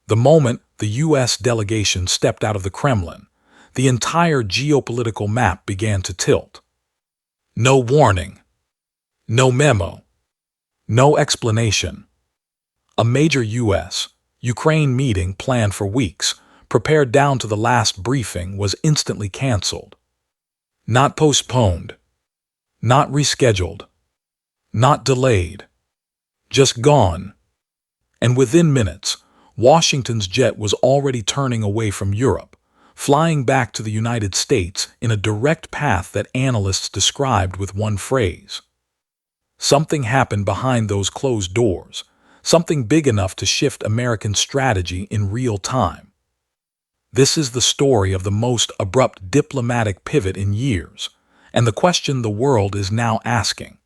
The moment the U.S. delegation stepped out of the Kremlin, the entire geopolitical map began to tilt. No warning, no memo, no explanation. A major U.S. Ukraine meeting planned for weeks, prepared down to the last briefing, was instantly canceled. Not postponed, not rescheduled, not delayed, just gone. And within minutes, Washington's jet was already turning away from Europe, flying back to the United States in a direct path that analysts described with one phrase. Something happened behind those closed doors, something big enough to shift American strategy in real time. This is the story of the most abrupt diplomatic pivot in years, and the question the world is now asking.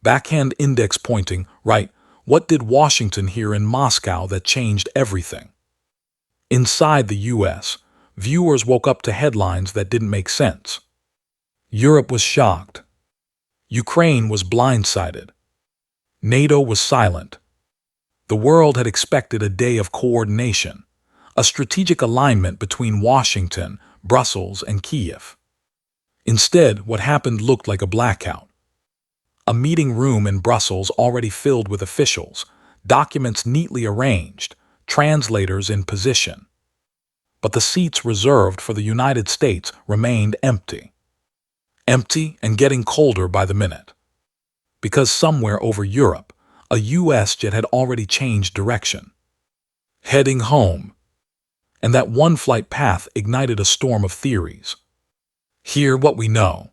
Backhand index pointing, right? What did Washington hear in Moscow that changed everything? Inside the U.S., viewers woke up to headlines that didn't make sense. Europe was shocked. Ukraine was blindsided. NATO was silent. The world had expected a day of coordination, a strategic alignment between Washington, Brussels, and Kiev. Instead, what happened looked like a blackout. A meeting room in Brussels already filled with officials, documents neatly arranged, translators in position. But the seats reserved for the United States remained empty. Empty and getting colder by the minute. Because somewhere over Europe, a U.S. jet had already changed direction. Heading home. And that one flight path ignited a storm of theories. Hear what we know.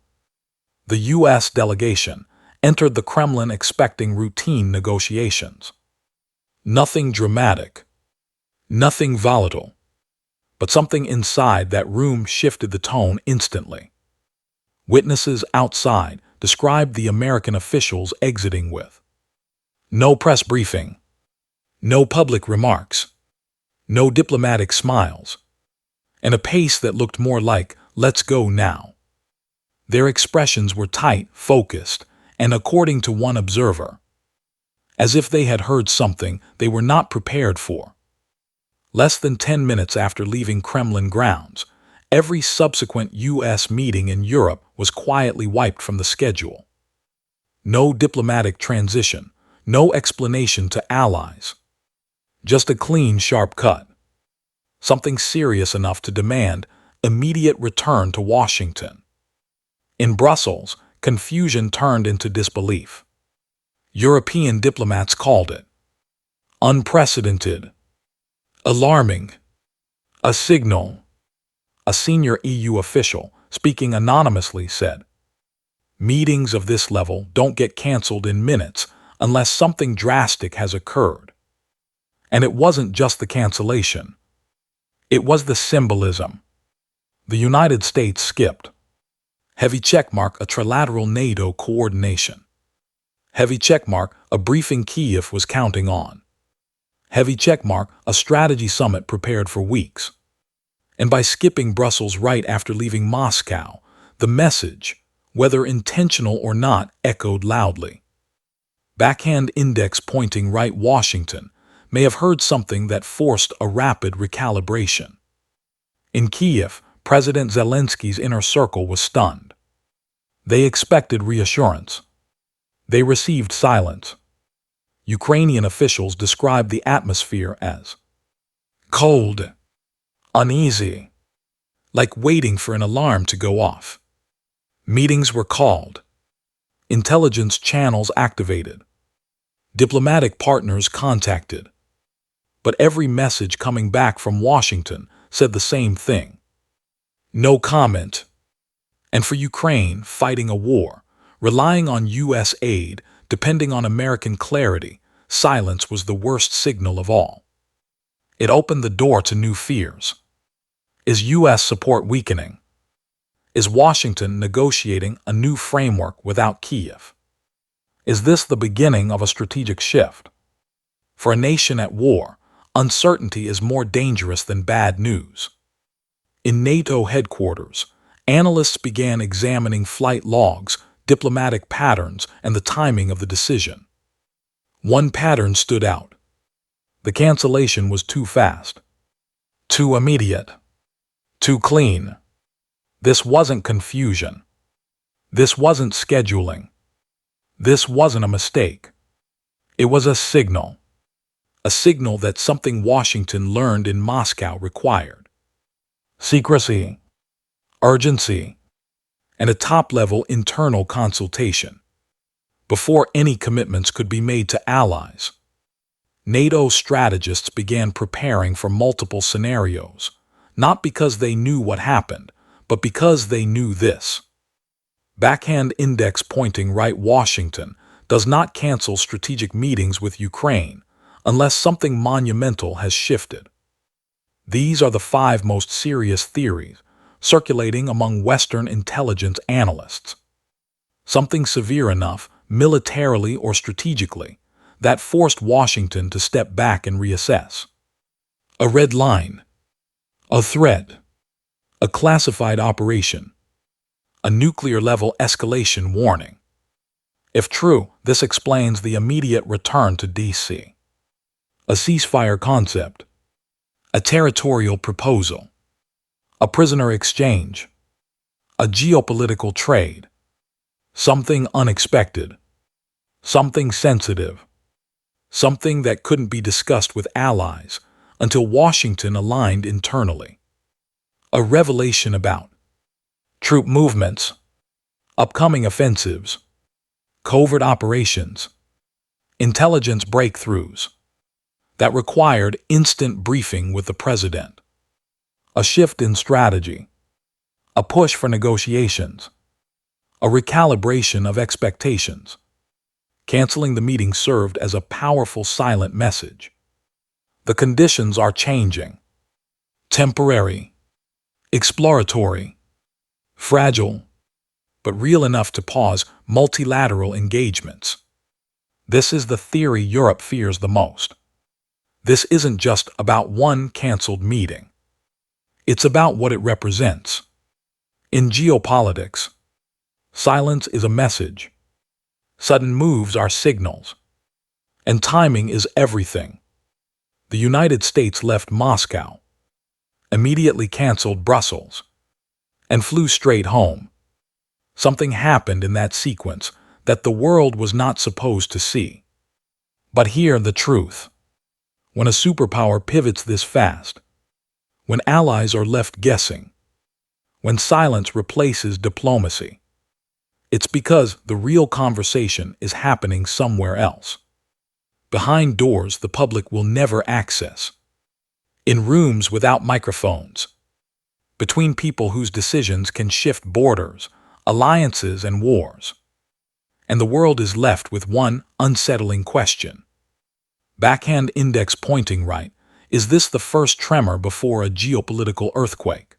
The U.S. delegation entered the Kremlin expecting routine negotiations. Nothing dramatic, nothing volatile, but something inside that room shifted the tone instantly. Witnesses outside described the American officials exiting with no press briefing, no public remarks, no diplomatic smiles, and a pace that looked more like, "Let's go now." Their expressions were tight, focused, and according to one observer, as if they had heard something they were not prepared for. Less than 10 minutes after leaving Kremlin grounds, every subsequent U.S. meeting in Europe was quietly wiped from the schedule. No diplomatic transition, no explanation to allies. Just a clean, sharp cut. Something serious enough to demand immediate return to Washington. In Brussels, confusion turned into disbelief. European diplomats called it unprecedented, alarming, a signal. A senior EU official, speaking anonymously, said, "Meetings of this level don't get canceled in minutes unless something drastic has occurred." And it wasn't just the cancellation. It was the symbolism. The United States skipped. Heavy checkmark, a trilateral NATO coordination. Heavy checkmark, a briefing Kiev was counting on. Heavy checkmark, a strategy summit prepared for weeks. And by skipping Brussels right after leaving Moscow, the message, whether intentional or not, echoed loudly. Backhand index pointing right, Washington may have heard something that forced a rapid recalibration. In Kiev, President Zelensky's inner circle was stunned. They expected reassurance. They received silence. Ukrainian officials described the atmosphere as cold, uneasy, like waiting for an alarm to go off. Meetings were called. Intelligence channels activated. Diplomatic partners contacted. But every message coming back from Washington said the same thing. No comment. And for Ukraine, fighting a war, relying on U.S. aid, depending on American clarity, silence was the worst signal of all. It opened the door to new fears. Is U.S. support weakening? Is Washington negotiating a new framework without Kiev? Is this the beginning of a strategic shift? For a nation at war, uncertainty is more dangerous than bad news. In NATO headquarters, analysts began examining flight logs, diplomatic patterns, and the timing of the decision. One pattern stood out. The cancellation was too fast, too immediate, too clean. This wasn't confusion. This wasn't scheduling. This wasn't a mistake. It was a signal that something Washington learned in Moscow required. Secrecy, urgency, and a top-level internal consultation. Before any commitments could be made to allies, NATO strategists began preparing for multiple scenarios, not because they knew what happened, but because they knew this. Backhand index pointing right: Washington does not cancel strategic meetings with Ukraine unless something monumental has shifted. These are the 5 most serious theories circulating among Western intelligence analysts. Something severe enough, militarily or strategically, that forced Washington to step back and reassess. A red line, a threat, a classified operation, a nuclear-level escalation warning. If true, this explains the immediate return to D.C. A ceasefire concept, a territorial proposal, a prisoner exchange, a geopolitical trade, something unexpected, something sensitive, something that couldn't be discussed with allies until Washington aligned internally. A revelation about troop movements, upcoming offensives, covert operations, intelligence breakthroughs that required instant briefing with the president. A shift in strategy, a push for negotiations, a recalibration of expectations. Canceling the meeting served as a powerful silent message. The conditions are changing. Temporary, exploratory, fragile, but real enough to pause multilateral engagements. This is the theory Europe fears the most. This isn't just about one canceled meeting. It's about what it represents. In geopolitics, silence is a message. Sudden moves are signals. And timing is everything. The United States left Moscow, immediately canceled Brussels, and flew straight home. Something happened in that sequence that the world was not supposed to see. But hear the truth. When a superpower pivots this fast, when allies are left guessing, when silence replaces diplomacy, it's because the real conversation is happening somewhere else. Behind doors the public will never access. In rooms without microphones. Between people whose decisions can shift borders, alliances, and wars. And the world is left with one unsettling question. Backhand index pointing right: is this the first tremor before a geopolitical earthquake?